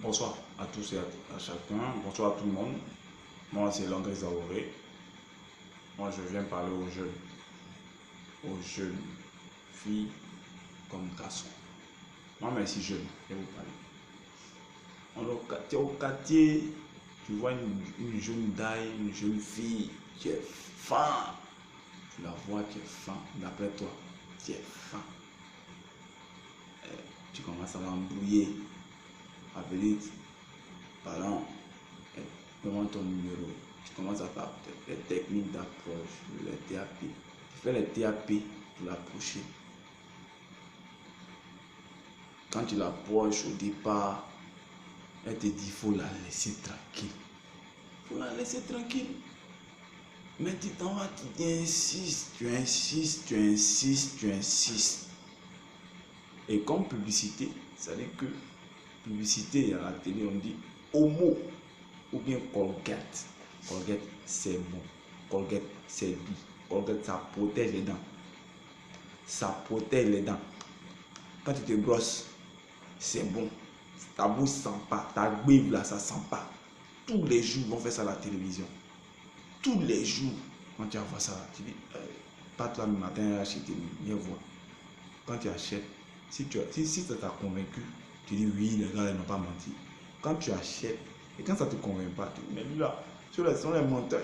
Bonsoir à tous et à chacun. Bonsoir à tout le monde. Moi, c'est Landry Zaoré. Moi, je viens parler aux jeunes filles comme garçons. Moi, merci jeune, je vais vous parler. Au quartier, tu vois une jeune daille, une jeune fille, tu es fin. Tu la vois, tu es fin. D'après toi, tu es fin. Tu commences à l'embrouiller. Appeler parents, demande ton numéro. Tu commences à faire les techniques d'approche, les TAP. Tu fais les TAP pour l'approcher. Quand tu l'approches au départ, elle te dit qu'il faut la laisser tranquille. Il faut la laisser tranquille. Mais tu t'en vas, tu insistes, tu insistes, tu insistes, tu insistes. Et comme publicité, ça veut dire que publicité à la télé, on dit homo ou bien Colgate. Colgate, c'est bon. Colgate, c'est doux. Colgate, ça protège les dents. Ça protège les dents. Quand tu te brosses, c'est bon. Ta bouche sent pas. Ta bouche là, ça sent pas. Tous les jours, on fait ça à la télévision. Tous les jours, quand tu vois ça, tu dis, pas toi le matin, acheter, viens voir. Quand tu achètes, si ça t'a convaincu, tu dis oui, les gars, ils n'ont pas menti. Quand tu achètes, et quand ça ne te convainc pas, tu dis, mais lui là, sur les monteurs,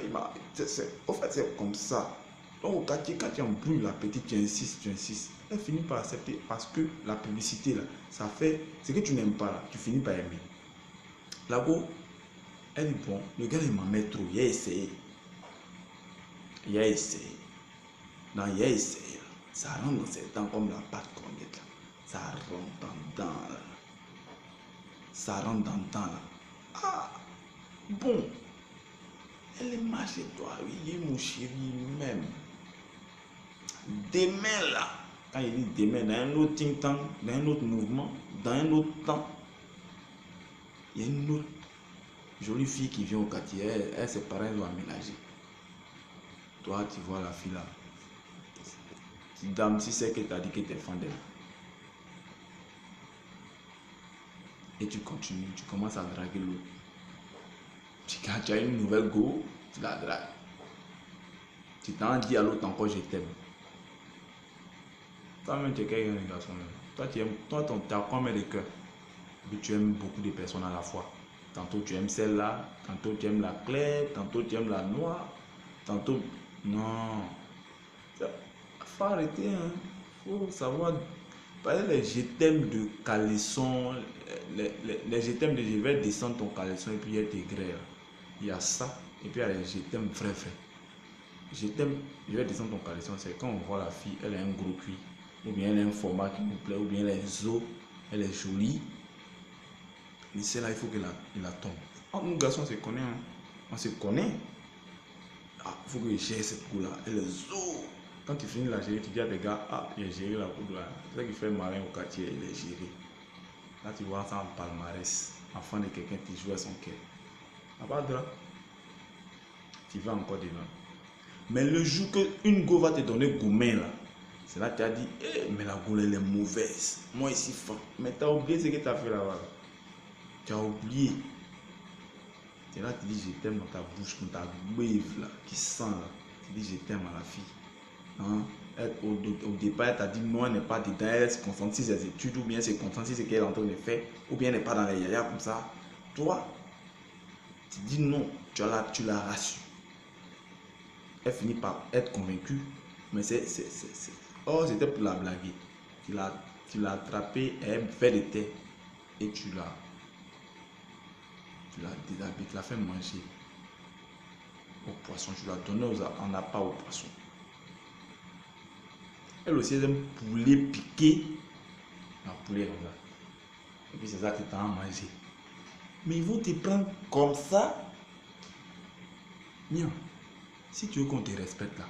en fait, c'est comme ça. Donc au quartier, quand tu embrouilles la petite, tu insistes, elle finit par accepter parce que la publicité là, ça fait ce que tu n'aimes pas là, tu finis par aimer. Là-bas, elle dit bon, le gars il m'en met trop, il a essayé. Il a essayé. Non, il a essayé. Ça rentre dans ses dents comme la pâte qu'on met là. Ça rentre dans le dents là. Ça rentre dans le dents là. Ah, bon. Elle est mal chez toi, oui, mon chéri, même. Demain là, quand il dit demain, dans un autre think tank, dans un autre mouvement, dans un autre temps, il y a une autre jolie fille qui vient au quartier, elle ses parents l'ont aménagé. Toi, tu vois la fille là. Dame, si c'est que tu as dit que tu es fan d'elle. Et tu continues, tu commences à draguer l'autre. Quand tu as une nouvelle go, tu la dragues. Tu t'en dis à l'autre encore je t'aime. Toi-même, tu es quelqu'un de garçon. Toi, tu as combien de cœurs? Tu aimes beaucoup de personnes à la fois. Tantôt tu aimes celle-là, tantôt tu aimes la claire, tantôt tu aimes la noire, tantôt. Non. Il faut arrêter, hein. Faut savoir. Par exemple, les je t'aime de caleçon, les je t'aime de je vais descendre ton caleçon et puis il y a tes grès. Il y a ça, et puis il y a les je t'aime vrai. Je t'aime, je vais descendre ton caleçon, c'est quand on voit la fille, elle a un gros cuit, ou bien elle a un format qui nous plaît, ou bien les os, elle est jolie. Mais celle-là, il faut qu'elle la tombe. Oh, nous garçons, on se connaît, hein. On se connaît. Ah, il faut que je gère cette couleur là. Elle est zo. Quand tu finis la gérer, tu dis à tes gars, ah, il a géré la couleur là. C'est ça qui fait malin au quartier, il est géré. Là, tu vois ça en palmarès. Enfant de quelqu'un qui joue à son cœur. Ah, pas de là. Tu vas encore devant. Mais le jour qu'une go va te donner gourmet là, c'est là que tu as dit, eh, mais la go elle est mauvaise. Moi ici, fan. Mais tu as oublié ce que tu as fait là-bas. Tu as oublié. C'est là que tu dis je t'aime dans ta bouche, dans ta wave là, qui sent là. Tu dis je t'aime à la fille. Hein? Au départ, elle t'a dit non, elle n'est pas dedans, elle se concentre sur ses études, ou bien elle se concentre sur ce qu'elle est en train de faire, ou bien elle n'est pas dans les yaya comme ça. Toi, tu dis non, tu la rassures. Elle finit par être convaincue, mais oh, c'était pour la blaguer. Tu l'as attrapée, elle fait des têtes, et tu l'as déshabillée, tu l'as fait manger au poisson, tu l'as donné en appât au poisson. Elle aussi elle aime poulet piqué, un poulet comme ça. Et puis c'est ça que tu as à manger. Mais ils vont te prendre comme ça. Non. Si tu veux qu'on te respecte là,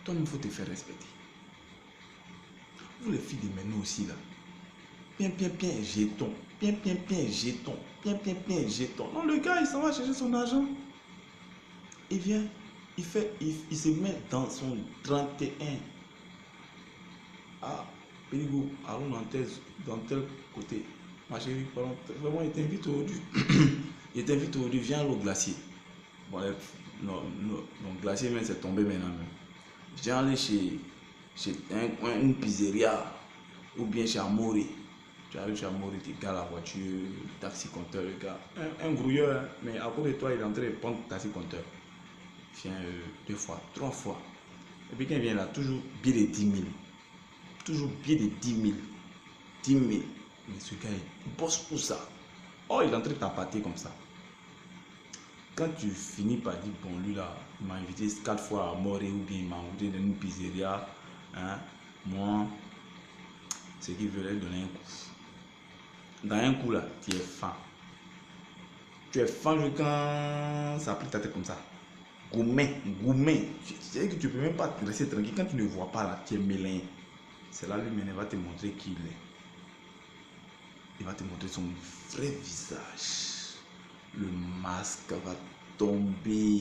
toi-même il faut te faire respecter. Vous les filles de maintenant aussi là. Bien, jeton. Bien, jeton. Bien, jeton. Non, le gars il s'en va chercher son argent. Il vient, il se met dans son 31. Ah, Périgo, allons dans tel côté. Ma chérie, pardon, vraiment, il t'invite aujourd'hui. Il t'invite aujourd'hui, viens au glacier. Bon, non, non, donc glacier, mais c'est tombé maintenant même. Viens aller chez une pizzeria ou bien chez Amori. Tu arrives chez Amori, tu gares la voiture, taxi compteur, le gars. Un grouilleur, hein, mais à côté de toi, il est en train de prendre taxi compteur. Viens 2 fois, 3 fois. Et puis quand il vient là, toujours billet de 10 000. Toujours billet de 10 000. 10 000. Mais ce gars, il bosse pour ça. Oh, il est en train de t'appâter comme ça. Quand tu finis par dire, bon, lui là, il m'a invité 4 fois à Morée ou bien il m'a invité dans une pizzeria, hein, moi, ce qu'il veut, lui donner un coup. Dans un coup là, tu es fan. Tu es fan quand ça plie ta tête comme ça. Gourmet, gourmet. C'est que tu ne peux même pas te rester tranquille. Quand tu ne vois pas là, tu es mélin. C'est là lui-même, il va te montrer qui il est. Il va te montrer son vrai visage. Le masque va tomber.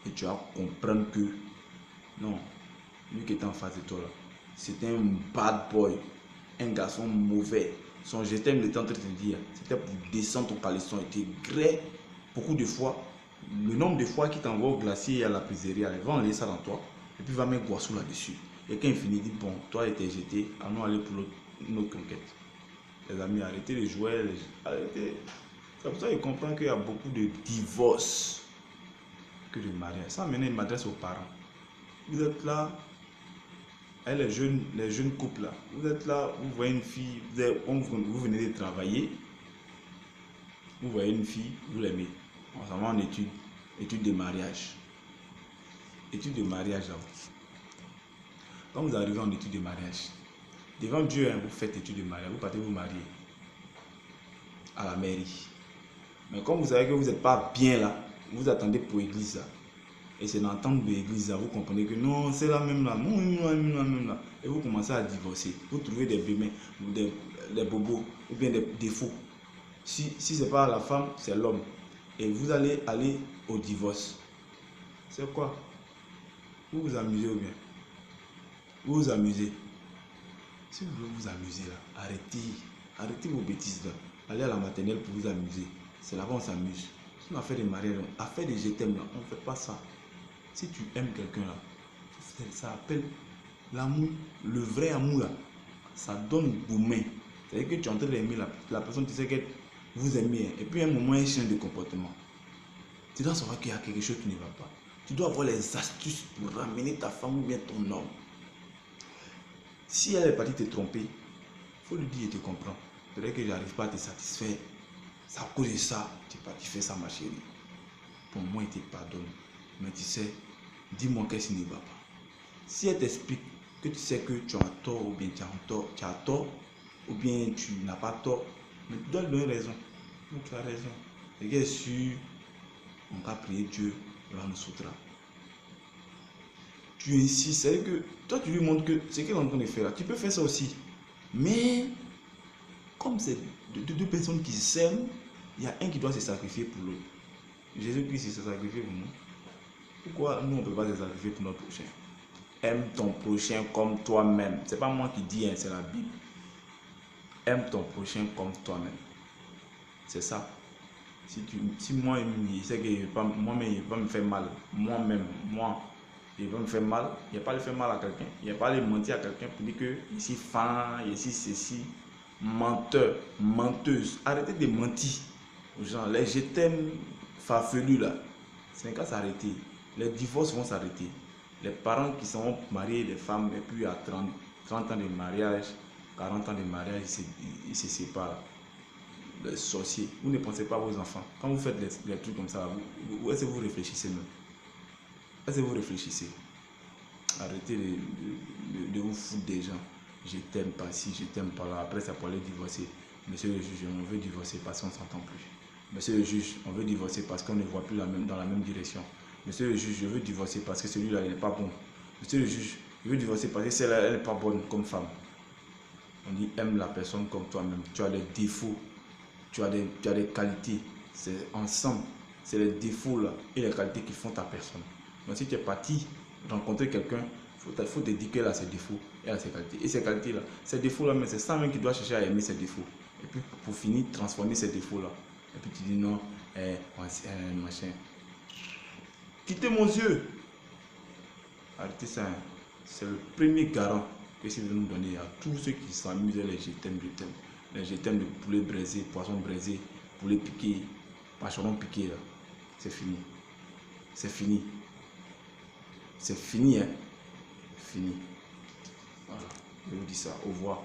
Et tu vas comprendre que non, lui qui était en face de toi là, c'était un bad boy, un garçon mauvais. Son je t'aime était en train de te dire, c'était pour descendre ton caleçon, était grès. Beaucoup de fois, le nombre de fois qu'il t'envoie au glacier et à la pizzeria, il va enlever ça dans toi, et puis il va mettre Guassou là-dessus. Et quand il finit, il dit bon, toi était jeté, allons aller pour notre conquête. Les amis, arrêtez de jouer, arrêtez. C'est pour ça qu'il comprend qu'il y a beaucoup de divorces que de mariage. Ça maintenant, il m'adresse aux parents. Vous êtes là, les jeunes couples là, vous êtes là, vous voyez une fille, vous venez de travailler, vous voyez une fille, vous l'aimez. On s'en va en étude de mariage. Étude de mariage là. Quand vous arrivez en étude de mariage, devant Dieu, hein, vous faites étude de mariage, vous partez vous marier à la mairie. Mais comme vous savez que vous n'êtes pas bien là, vous attendez pour l'église là. Et c'est dans l'entente de l'église là, vous comprenez que non, c'est la même là, non, même là. Et vous commencez à divorcer. Vous trouvez des bébés, des bobos, ou bien des défauts. Si ce n'est pas la femme, c'est l'homme. Et vous allez aller au divorce. C'est quoi? Vous vous amusez ou bien? Vous vous amusez. Si vous voulez vous amuser là, arrêtez vos bêtises là. Allez à la maternelle pour vous amuser. C'est là-bas on s'amuse. Si on a fait des mariages, affaire des je t'aime là, on ne fait pas ça. Si tu aimes quelqu'un là, ça appelle l'amour, le vrai amour là, ça donne gourmet. C'est-à-dire que tu es en train d'aimer la personne, tu sais que vous aimez, et puis à un moment, il change de comportement. Tu dois savoir qu'il y a quelque chose qui ne va pas. Tu dois avoir les astuces pour ramener ta femme ou bien ton homme. Si elle est partie te tromper, il faut lui dire, je te comprends. Peut-être que je n'arrive pas à te satisfaire. C'est à cause de ça, tu n'es pas fait ça, ma chérie. Pour moi, il te pardonne. Mais tu sais, dis-moi qu'est-ce qui ne va pas. Si elle t'explique que tu sais que tu as tort ou bien tu as tort ou bien tu n'as pas tort, mais tu dois lui donner raison. Donc tu as raison. Et qu'elle est sûre, on va prier Dieu, il va nous soutenir. Tu insistes, c'est que toi tu lui montres que ce qu'elle est en train de faire là, tu peux faire ça aussi. Mais comme c'est deux personnes qui s'aiment, il y a un qui doit se sacrifier pour l'autre. Jésus-Christ s'est sacrifié pour nous. Pourquoi nous on ne peut pas se sacrifier pour notre prochain? Aime ton prochain comme toi-même. C'est pas moi qui dis, hein, c'est la Bible. Aime ton prochain comme toi-même. C'est ça. Si moi, il sait que moi-même, il va me faire mal. Moi-même, il va me faire mal. Il n'y a pas de faire mal à quelqu'un. Il n'y a pas de mentir à quelqu'un pour dire que ici, fan, ici, ceci. Menteur, menteuse. Arrêtez de mentir aux gens. Les je t'aime farfelus là. Ce n'est qu'à s'arrêter. Les divorces vont s'arrêter. Les parents qui sont mariés, les femmes, et puis à 30 ans de mariage, 40 ans de mariage, ils se séparent. Les sorciers, vous ne pensez pas à vos enfants. Quand vous faites les trucs comme ça, est-ce que vous réfléchissez même? Est-ce que vous réfléchissez? Arrêtez de vous foutre des gens. Je t'aime pas ci, je t'aime pas là. Après, ça pour aller divorcer. Monsieur le juge, on veut divorcer parce qu'on ne s'entend plus. Monsieur le juge, on veut divorcer parce qu'on ne voit plus dans la même direction. Monsieur le juge, je veux divorcer parce que celui-là, il n'est pas bon. Monsieur le juge, je veux divorcer parce que celle-là, elle n'est pas bonne comme femme. On dit, aime la personne comme toi-même. Tu as des défauts, tu as des qualités. C'est ensemble, c'est les défauts là et les qualités qui font ta personne. Donc si tu es parti rencontrer quelqu'un, il faut te dire qu'elle a ses défauts et a ses qualités. Et ces qualités-là, ces défauts-là, mais c'est ça même qui doit chercher à aimer ses défauts. Et puis pour finir, transformer ces défauts-là. Et puis tu dis non, machin. Quittez mon yeux. Arrêtez ça. Hein. C'est le premier garant que si vous nous donnez à tous ceux qui s'amusent les je t'aime, je t'aime. Les je t'aime de poulet braisé, poisson braisé, poulet piqué, pacheron piqué là. C'est fini. C'est fini. C'est fini, hein. Fini. Voilà. Je vous dis ça. Au revoir.